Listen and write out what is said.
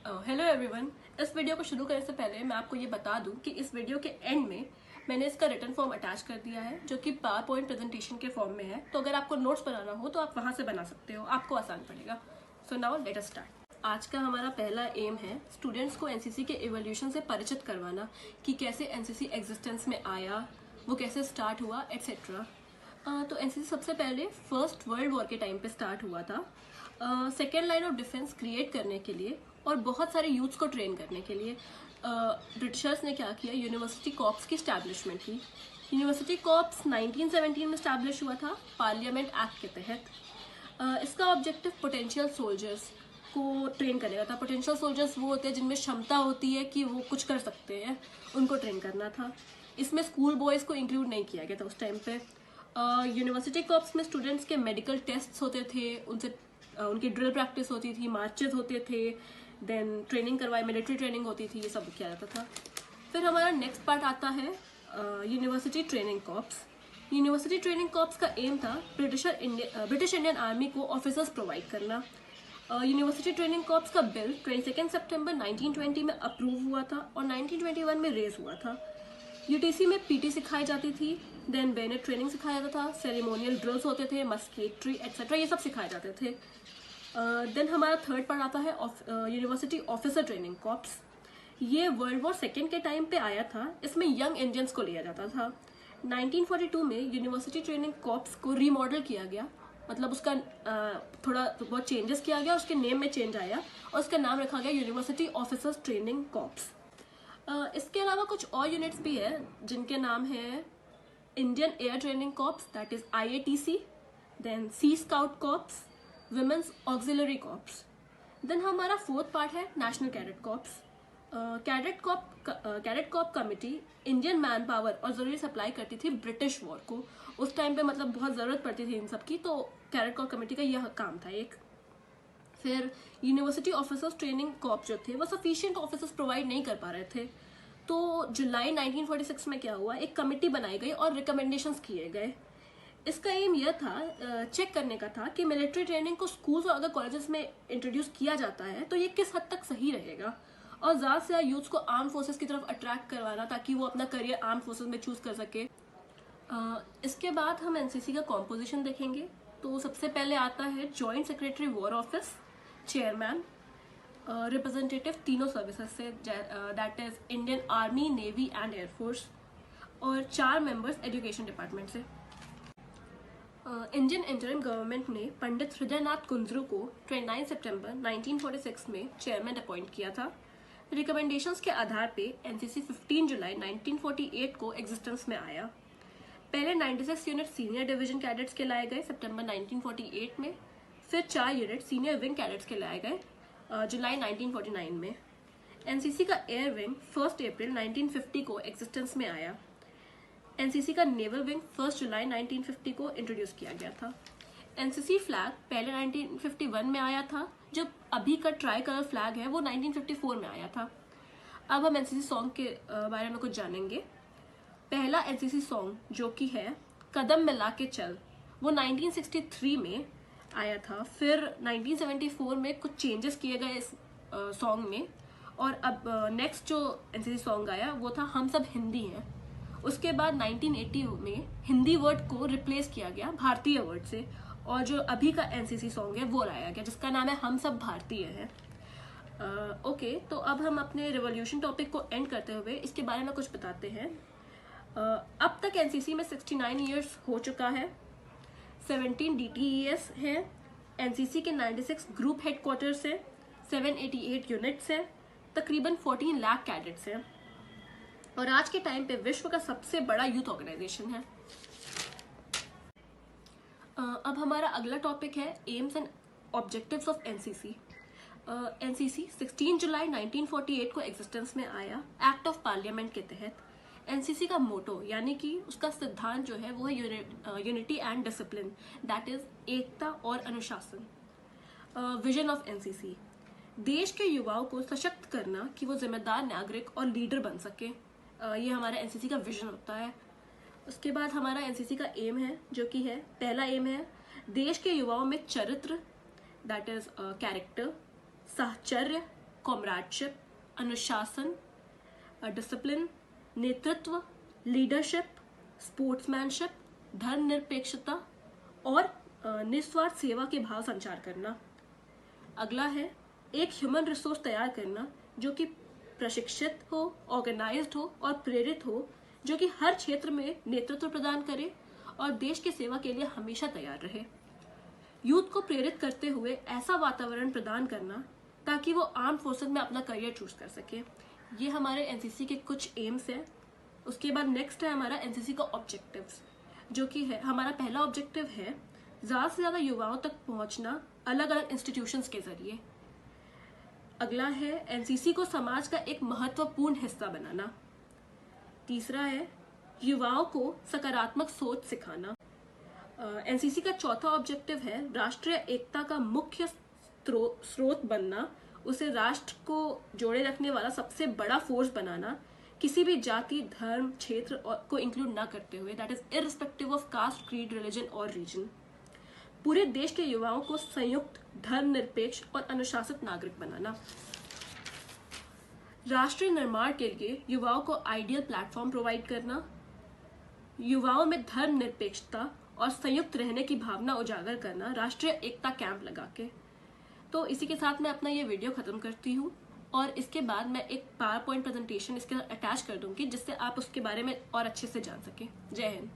Hello everyone. इस video को शुरू करने से पहले मैं आपको ये बता दूं कि इस वीडियो के एंड में मैंने इसका रिटन फॉर्म अटैच कर दिया है जो कि पावर पॉइंट प्रेजेंटेशन के फॉर्म में है। तो अगर आपको नोट्स बनाना हो तो आप वहां से बना सकते हो, आपको आसान पड़ेगा। So now let us start. आज का हमारा पहला एम है स्टूडेंट्स को एनसीसी के इवोल्यूशन से परिचित करवाना कि कैसे एनसीसी एग्जिस्टेंस में आया, वो कैसे स्टार्ट हुआ एट्सेट्रा। तो एनसीसी सबसे पहले फर्स्ट वर्ल्ड वॉर के टाइम पे स्टार्ट हुआ था, second line of defence create करने के लिए और बहुत सारे यूथ्स को ट्रेन करने के लिए। ब्रिटिशर्स ने क्या किया, यूनिवर्सिटी कॉर्प्स की स्टैब्लिशमेंट की। यूनिवर्सिटी कॉर्प्स 1917 में स्टैब्लिश हुआ था पार्लियामेंट एक्ट के तहत। इसका ऑब्जेक्टिव पोटेंशियल सोल्जर्स को ट्रेन करने का था। पोटेंशियल सोल्जर्स वो होते हैं जिनमें क्षमता होती है कि वो कुछ कर सकते हैं, उनको ट्रेन करना था। इसमें स्कूल बॉयज़ को इंक्लूड नहीं किया गया था उस टाइम पे। यूनिवर्सिटी कॉर्प्स में स्टूडेंट्स के मेडिकल टेस्ट होते थे, उनसे उनकी ड्रिल प्रैक्टिस होती थी, मार्चेस होते थे, देन ट्रेनिंग करवाई, मिलिट्री ट्रेनिंग होती थी, ये सब किया जाता था। फिर हमारा नेक्स्ट पार्ट आता है university training corps. University training corps का एम था ब्रिटिश इंडियन आर्मी को ऑफिसर्स प्रोवाइड करना। यूनिवर्सिटी ट्रेनिंग कॉर्प्स का बिल 22 सितंबर 1920 में अप्रूव हुआ था और 1921 में रेज हुआ था। यूटीसी में पीटी सिखाई जाती थी, देन बेनेट ट्रेनिंग सिखाया जाता था, सेरेमोनियल ड्रिल्स होते थे, मस्केट्री एट्सेट्रा, ये सब सिखाए जाते थे। देन हमारा थर्ड पार्ट आता है यूनिवर्सिटी ऑफिसर ट्रेनिंग कॉर्प्स। ये वर्ल्ड वॉर सेकेंड के टाइम पे आया था। इसमें यंग इंडियंस को लिया जाता था। 1942 में यूनिवर्सिटी ट्रेनिंग कॉर्प्स को रीमॉडल किया गया, मतलब उसका थोड़ा बहुत चेंजेस किया गया, उसके नेम में चेंज आया और उसका नाम रखा गया यूनिवर्सिटी ऑफिसर्स ट्रेनिंग कॉर्प्स। इसके अलावा कुछ और यूनिट्स भी है जिनके नाम है Indian air training corps, that is IATC, then sea scout corps, women's auxiliary corps. Then हमारा फोर्थ पार्ट है national cadet corps. Cadet corps committee Indian man power और जरूरी सप्लाई करती थी ब्रिटिश वॉर को। उस टाइम पे मतलब बहुत ज़रूरत पड़ती थी इन सब की, तो कैडेट कॉर्प कमिटी का यह काम था एक। फिर यूनिवर्सिटी ऑफिसर्स ट्रेनिंग कॉर्प्स जो थे वो सफिशिएंट ऑफिसर्स प्रोवाइड नहीं कर पा रहे थे। तो जुलाई 1946 में क्या हुआ, एक कमेटी बनाई गई और रिकमेंडेशंस किए गए। इसका एम यह था, चेक करने का था कि मिलिट्री ट्रेनिंग को स्कूल्स और अदर कॉलेजेस में इंट्रोड्यूस किया जाता है तो ये किस हद तक सही रहेगा, और ज़्यादा से ज़्यादा यूथ्स को आर्म फोर्सेस की तरफ अट्रैक्ट करवाना ताकि वो अपना करियर आर्म फोर्सेस में चूज कर सके। इसके बाद हम एनसीसी का कॉम्पोजिशन देखेंगे। तो सबसे पहले आता है joint secretary war office, chairman, representative तीनों सर्विसेज से, that is Indian army, navy and air force, और 4 मेंबर्स एजुकेशन डिपार्टमेंट से। इंडियन इंटरिम गवर्नमेंट ने पंडित हृदयनाथ कुंजरू को 29 सितंबर 1946 में चेयरमैन अपॉइंट किया था। रिकमेंडेशंस के आधार पे एनसीसी 15 जुलाई 1948 को एग्जिस्टेंस में आया। पहले 96 यूनिट सीनियर डिवीजन कैडेट्स के लाए गए सितंबर 1948 में, फिर 4 यूनिट सीनियर विंग कैडेट्स के लाए गए जुलाई 1949 में। एनसीसी का एयर विंग 1 अप्रैल 1950 को एग्जिस्टेंस में आया। एनसीसी का नेवल विंग 1 जुलाई 1950 को इंट्रोड्यूस किया गया था। एनसीसी फ्लैग पहले 1951 में आया था, जो अभी का ट्राई कलर फ्लैग है वो 1954 में आया था। अब हम एनसीसी सॉन्ग के बारे में कुछ जानेंगे। पहला एनसीसी सॉन्ग जो कि है कदम मिला के चल, वो 1963 में आया था। फिर 1974 में कुछ चेंजेस किए गए इस सॉन्ग में, और अब नेक्स्ट जो एनसीसी सॉन्ग आया वो था हम सब हिंदी हैं। उसके बाद 1980 में हिंदी वर्ड को रिप्लेस किया गया भारतीय वर्ड से, और जो अभी का एनसीसी सॉन्ग है वो लाया गया जिसका नाम है हम सब भारतीय हैं। ओके, तो अब हम अपने रिवॉल्यूशन टॉपिक को एंड करते हुए इसके बारे में कुछ बताते हैं। अब तक एनसीसी में 69 ईयर्स हो चुका है, 17 DTES है, एनसीसी के 96 ग्रुप हेडक्वार्टर्स है, 788 यूनिट्स है, तकरीबन 14 लाख कैडेट्स हैं, और आज के टाइम पे विश्व का सबसे बड़ा यूथ ऑर्गेनाइजेशन है। अब हमारा अगला टॉपिक है AIIMS and objectives of NCC. NCC 16 जुलाई 1948 को एग्जिस्टेंस में आया एक्ट ऑफ पार्लियामेंट के तहत। एनसीसी का मोटो यानी कि उसका सिद्धांत जो है वो है unity and discipline, that is एकता और अनुशासन। विजन ऑफ एनसीसी, देश के युवाओं को सशक्त करना कि वो जिम्मेदार नागरिक और लीडर बन सके, ये हमारा एनसीसी का विजन होता है। उसके बाद हमारा एनसीसी का एम है जो कि है, पहला एम है देश के युवाओं में चरित्र, दैट इज कैरेक्टर, साहचर्य, कॉमरेडशिप, अनुशासन, डिसिप्लिन, नेतृत्व, लीडरशिप, स्पोर्ट्समैनशिप, धर्मनिरपेक्षता और निस्वार्थ सेवा के भाव संचार करना। अगला है एक ह्यूमन रिसोर्स तैयार करना जो कि प्रशिक्षित हो, ऑर्गेनाइज्ड हो और प्रेरित हो, जो कि हर क्षेत्र में नेतृत्व प्रदान करे और देश की सेवा के लिए हमेशा तैयार रहे। यूथ को प्रेरित करते हुए ऐसा वातावरण प्रदान करना ताकि वो आर्म फोर्सेस में अपना करियर चूज कर सके। ये हमारे एनसीसी के कुछ एम्स हैं। उसके बाद नेक्स्ट है हमारा एनसीसी का ऑब्जेक्टिव्स, जो कि है हमारा पहला ऑब्जेक्टिव है ज़्यादा से ज़्यादा युवाओं तक पहुंचना अलग अलग इंस्टीट्यूशंस के जरिए। अगला है एनसीसी को समाज का एक महत्वपूर्ण हिस्सा बनाना। तीसरा है युवाओं को सकारात्मक सोच सिखाना। एनसीसी का चौथा ऑब्जेक्टिव है राष्ट्रीय एकता का मुख्य स्रोत बनना, उसे राष्ट्र को जोड़े रखने वाला सबसे बड़ा फोर्स बनाना, किसी भी जाति, धर्म, क्षेत्र को इंक्लूड ना करते हुए, that is irrespective of caste, creed, religion और रीजन। पूरे देश के युवाओं को संयुक्त, धर्मनिरपेक्ष और अनुशासित नागरिक बनाना। राष्ट्रीय निर्माण के लिए युवाओं को आइडियल प्लेटफॉर्म प्रोवाइड करना, युवाओं में धर्मनिरपेक्षता और संयुक्त रहने की भावना उजागर करना राष्ट्रीय एकता कैंप लगा के। तो इसी के साथ मैं अपना ये वीडियो खत्म करती हूँ और इसके बाद मैं एक पावर पॉइंट प्रेजेंटेशन इसके साथ अटैच कर दूंगी जिससे आप उसके बारे में और अच्छे से जान सकें। जय हिंद।